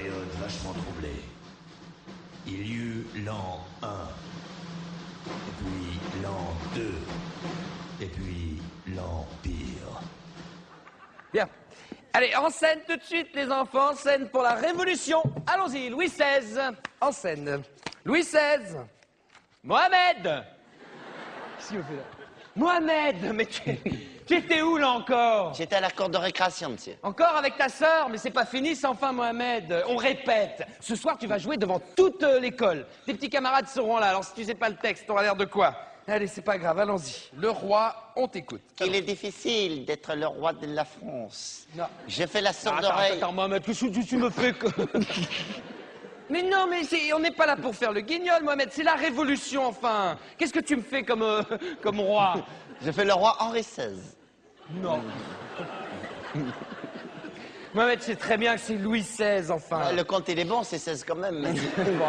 période vachement troublée. Il y eut l'an 1, et puis l'an 2, et puis l'Empire. Bien. Allez, en scène tout de suite, les enfants, en scène pour la Révolution. Allons-y, Louis XVI, en scène. Louis XVI. Mohamed. Qu'est-ce qu'il me fait là? Mohamed, mais tu étais où là encore? J'étais à la cour de récréation, monsieur. Encore avec ta sœur, mais c'est pas fini sans fin, Mohamed. On répète. Ce soir, tu vas jouer devant toute l'école. Tes petits camarades seront là, alors si tu sais pas le texte, t'auras l'air de quoi? Allez, c'est pas grave, allons-y. Le roi, on t'écoute. Il est difficile d'être le roi de la France. Non. Je fais la sourde Attends, oreille. attends, Mohamed, qu'est-ce que tu me fais que... Mais non, mais on n'est pas là pour faire le guignol, Mohamed, c'est la révolution, enfin. Qu'est-ce que tu me fais comme roi? Je fais le roi Henri XVI. Non. Mohamed, c'est très bien que c'est Louis XVI, enfin. Le compte, il est bon, c'est 16 quand même. Bon,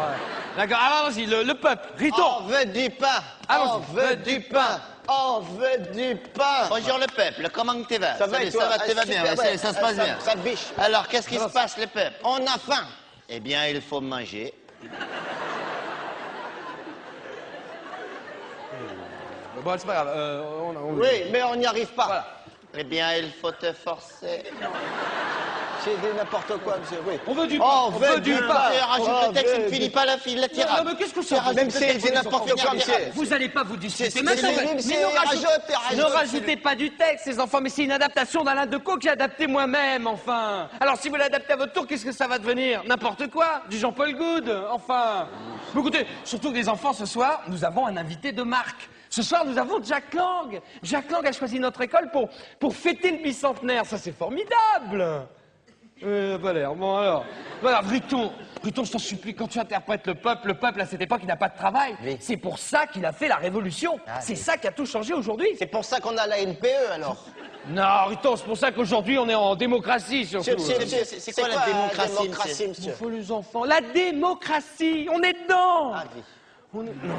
d'accord, allons-y, le peuple, Riton. On veut du pain. On veut du pain. On veut du pain. Bonjour le peuple, comment tu vas? Ça va et toi? Ça va bien, ça se passe bien. Ça biche. Alors, qu'est-ce qui se passe, le peuple? On a faim. Eh bien, il faut manger. Bon, c'est pas grave, Oui, mais on n'y arrive pas. Voilà. Eh bien, il faut te forcer. J'ai dit n'importe quoi, monsieur. Oui. On veut du pain. On veut du pain. Rajoute le texte, il ne finit pas la tirade. Non, mais qu'est-ce que c'est? Même si c'est n'importe quoi, monsieur. Vous n'allez pas vous disputer. C'est Maintenant, nul, mais c'est ne rajoutez pas du texte, les enfants, mais c'est une adaptation d'Alain Decaux que j'ai adapté moi-même, enfin. Alors, si vous l'adaptez à votre tour, qu'est-ce que ça va devenir? N'importe quoi, du Jean-Paul Goude, enfin. Mais écoutez, surtout que les enfants, ce soir, nous avons un invité de marque. Ce soir, nous avons Jack Lang. Jack Lang a choisi notre école pour fêter le bicentenaire. Ça, c'est formidable. Pas l'air. Bon, alors. Voilà, Briton, je t'en supplie, quand tu interprètes le peuple, à cette époque, il n'a pas de travail. Oui. C'est pour ça qu'il a fait la révolution. C'est ça qui a tout changé aujourd'hui. C'est pour ça qu'on a la NPE, alors. Non, Riton, c'est pour ça qu'aujourd'hui, on est en démocratie, surtout. C'est quoi la démocratie, monsieur? Faut les enfants. La démocratie, on est dedans. Ah, oui. On est... Non.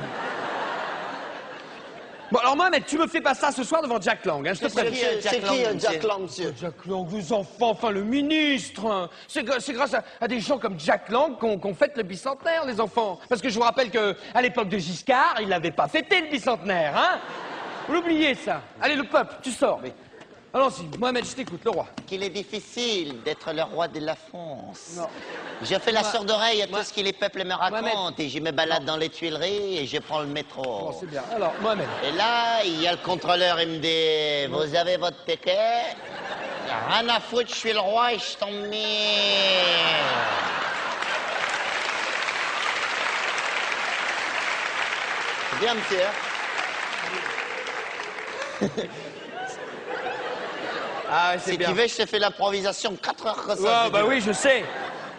Bon, alors Mohamed, tu me fais pas ça ce soir devant Jack Lang, hein, je te préviens. C'est qui Jack Lang, monsieur? Jack Lang, les enfants, enfin le ministre, hein. C'est grâce à des gens comme Jack Lang qu'on fête le bicentenaire, les enfants. Parce que je vous rappelle qu'à l'époque de Giscard, il n'avait pas fêté le bicentenaire, hein. Vous l'oubliez, ça. Allez, le peuple, tu sors. Oui. Allons-y, Mohamed, je t'écoute, le roi. Qu'il est difficile d'être le roi de la France. Non. Je fais la sourde oreille à tout ce que les peuples me racontent Mohamed. et je me balade dans les Tuileries et je prends le métro. Bon, c'est bien. Alors, Mohamed. Et là, il y a le contrôleur, il me dit, vous avez votre ticket? Rien à foutre, je suis le roi et je t'en mets. C'est bien, monsieur. Ah, c'est Si bien. tu veux, je te fais l'improvisation 4 heures que ça. Ouais, si bah tu veux. oui, je sais.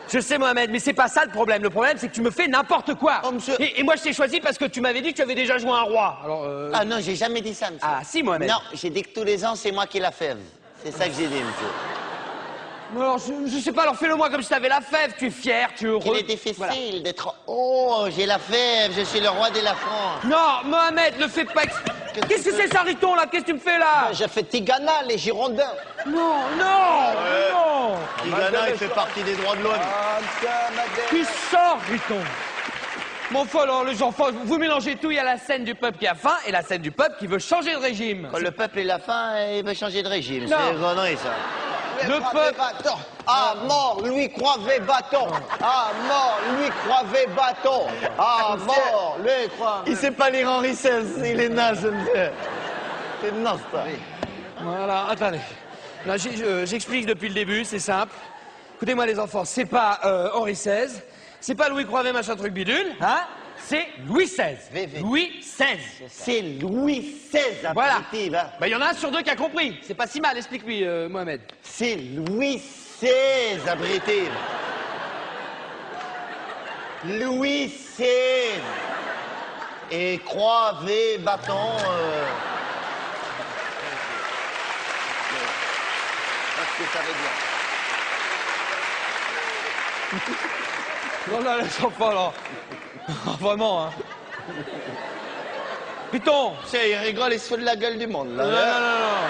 Je sais, Mohamed, mais c'est pas ça le problème. Le problème, c'est que tu me fais n'importe quoi. Oh, monsieur. Et moi, je t'ai choisi parce que tu m'avais dit que tu avais déjà joué un roi. Alors, Ah non, j'ai jamais dit ça, monsieur. Ah, si, Mohamed. Non, j'ai dit que tous les ans, c'est moi qui la fève. C'est ça que j'ai dit, monsieur. Alors, je sais pas, alors fais-le moi comme si t'avais la fève. Tu es fier, tu es heureux. Il est difficile Voilà. d'être... Oh, j'ai la fève, je suis le roi de la France. Non, Mohamed, le fais pas. Qu'est-ce que c'est ça, Riton, là? Qu'est-ce que tu me fais, là? J'ai fait Tigana, les Girondins. Non, non, non. Tigana, il fait partie des droits de l'homme. Tu sors, Riton. Bon, enfin, alors, les enfants, vous mélangez tout. Il y a la scène du peuple qui a faim et la scène du peuple qui veut changer de régime. Quand le peuple il a faim, il veut changer de régime. Non. C'est connerie, ça. Le peuple... Bâton. Ah, mort, Louis Croivet Bâton. Ah, mort, Louis Croivet Bâton. Ah, mort, Louis Croivet. Il sait pas lire Henri XVI, il est naze, monsieur. C'est naze, ça. Voilà, attendez. Là, j'explique depuis le début, c'est simple. Écoutez-moi les enfants, c'est pas Henri XVI, c'est pas Louis Croivet machin truc bidule, hein? C'est Louis XVI. VV. Louis XVI. C'est Louis XVI, Voilà. abruti, va. Bah, il y en a un sur deux qui a compris. C'est pas si mal, explique-lui, Mohamed. C'est Louis XVI, abruti. Louis XVI. Et Croivet, bâton... Qu'est-ce que ça veut dire? Non, là, les enfants, là. Vraiment, hein. Python. Tiens, il rigole, il se fout de la gueule du monde, là. Non, non, non, non.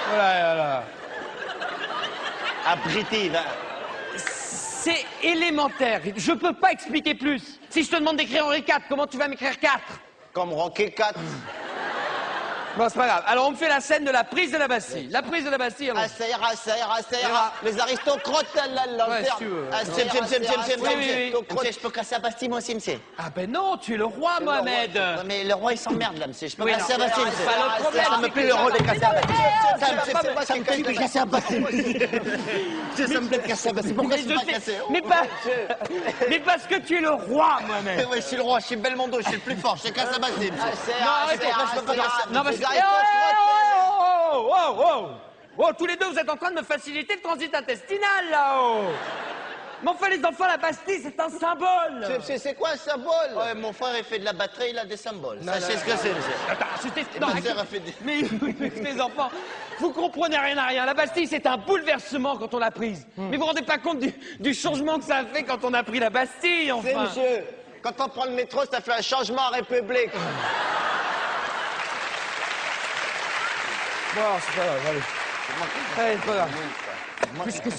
Voilà, voilà. Abruti, va. C'est élémentaire. Je peux pas expliquer plus. Si je te demande d'écrire Henri IV, comment tu vas m'écrire 4? Comme Rocky 4. Bon, c'est pas grave. Alors, on me fait la scène de la prise de la Bastille. La prise de la Bastille, alors... Ah, ça ira, ça ira, ça ira. Les aristocrates, là, Ouais, si tu veux. Ah, Monsieur, oui. je peux casser la Bastille, moi aussi, monsieur. Ah ben non, tu es le roi, Mohamed. Ouais, mais le roi, il s'emmerde, là, monsieur. Je peux Oui, casser la non, Bastille, c'est monsieur. pas le problème, Ça me c'est plaît que le rôle de ça- casser la Bastille. Ça me c'est plaît pas de casser la Bastille. Ça me plaît de casser la Bastille. Pourquoi Mais je je suis pas sais- cassé? mais parce que tu es le roi, Mohamed. Ouais, je suis le roi, je suis Belmondo, je suis le plus fort. Je casse la Bastille, monsieur. Non, arrêtez, pourquoi je peux pas casser? Non, parce que... Les Oh, tous les deux, vous êtes en train de me faciliter le transit intestinal, là-haut. Mais enfin, les enfants, la Bastille, c'est un symbole. C'est quoi un symbole? Ouais, mon frère, il fait de la batterie, il a des symboles. Sachez ce que c'est, monsieur. Attends, c'était... Et non, ma sœur a fait des... mais les enfants, vous comprenez rien à rien. La Bastille, c'est un bouleversement quand on l'a prise. Mais vous vous rendez pas compte du changement que ça a fait quand on a pris la Bastille, C'est enfin. monsieur. Quand on prend le métro, ça fait un changement en République. Bon, c'est pas grave, allez. Allez, c'est pas grave. Puisque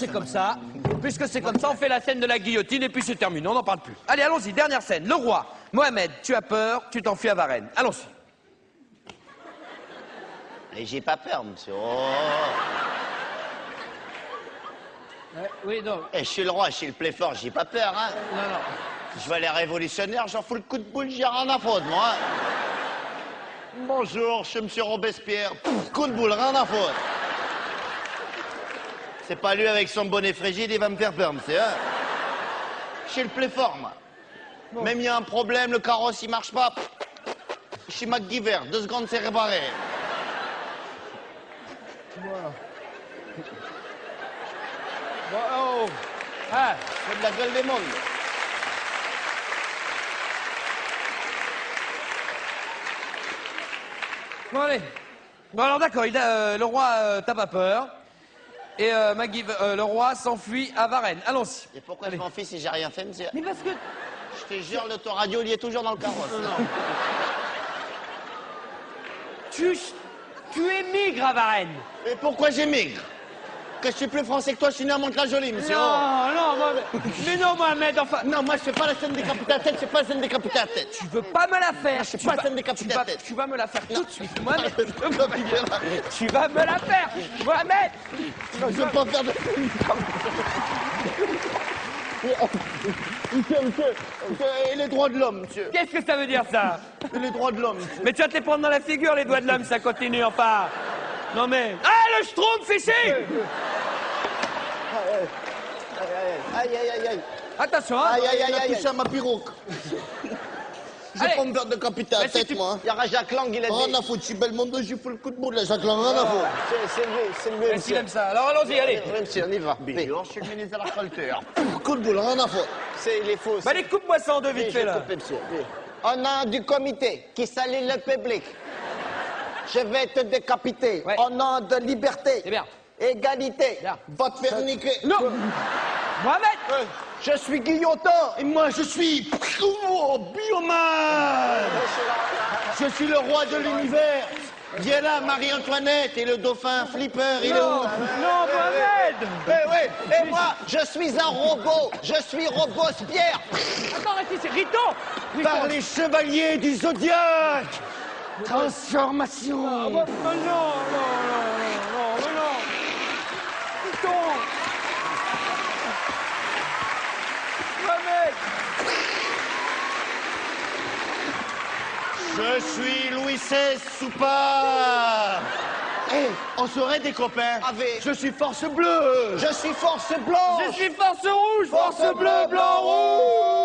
c'est comme ça, on fait la scène de la guillotine et puis c'est terminé, on n'en parle plus. Allez, allons-y, dernière scène. Le roi, Mohamed, tu as peur, tu t'enfuis à Varennes. Allons-y. Et j'ai pas peur, monsieur. Oh. Oui, non, Eh, je suis le roi, je suis le plus fort, j'ai pas peur, hein. non. Je vois les révolutionnaires, j'en fous le coup de boule, j'ai rien à foutre, moi. Hein. Bonjour, je suis monsieur Robespierre. Pouf, coup de boule, rien à foutre. C'est pas lui avec son bonnet frigide, il va me faire peur, monsieur. Hein. Je suis le plus fort, moi. Même il y a un problème, le carrosse il marche pas. Je suis MacGyver, 2 secondes c'est réparé. Oh. Ah, C'est de la gueule des mondes. bon, allez. Bon, alors d'accord, le roi t'as pas peur. Et le roi s'enfuit à Varennes. Allons-y. Et pourquoi je m'en fiche si j'ai rien fait, monsieur? Mais parce que... Je te jure, l'autoradio, il y est toujours dans le carrosse. Tu émigres à Varennes. Et pourquoi j'émigre? Que je suis plus français que toi, je suis né à Mantes-la-Jolie, monsieur. Non, Mohamed. Mais non, Mohamed, enfin... Non, moi, je fais pas la scène décapitée à la tête, je fais pas la scène décapitée à la tête. Tu veux pas me la faire. Je fais pas la scène décapitée à la tête. Tu vas me la faire tout de suite, Mohamed. Je Tu vas me la faire, Mohamed. veux pas faire de... Monsieur, et les droits de l'homme, monsieur. Qu'est-ce que ça veut dire, ça? Et les droits de l'homme, monsieur. Mais tu vas te les prendre dans la figure, les doigts de l'homme, ça continue, enfin. Non, mais... Ah, le schtroumpf ici. Aïe. Attention, hein. Il a touché à ma pirogue. Je Allez. vais pas me faire décapiter à la Mais si tête, tu- moi. Il y aura Jacques Lang, il a dit. Rien à foutre, je suis Belmondo, j'ai fait le coup de boule, là, Jacques Lang, rien à foutre. C'est le mieux, Est-ce qu'il aime ça? Alors, allons-y, allez. Oui, monsieur, on y va. Bonjour, je suis le ministre de la Culture. Coup de boule, rien à foutre. Il est faux. Bah, allez, coupe-moi ça en deux, vite fait, là. Au nom du comité qui salue le public, je vais te décapiter. Ouais. Au nom de liberté, C'est bien. égalité. Bien. Va te faire niquer. Non. Mohamed. Je suis guillotin. Et moi, je suis Bioman. Je suis le roi de l'univers. Viens là, Marie-Antoinette et le dauphin Flipper, il est où? Non, Mohamed. Et moi, je suis un robot. Je suis Robespierre. Attends, reste ici. Rito. Par les chevaliers du Zodiaque. Transformation. Non, mais non. Rito. Mohamed. Je suis Louis XVI Soupa. On serait des copains. Avec- Je suis Force Bleue. Je suis force blanche. Je suis force rouge. Force bleue, blanc, rouge.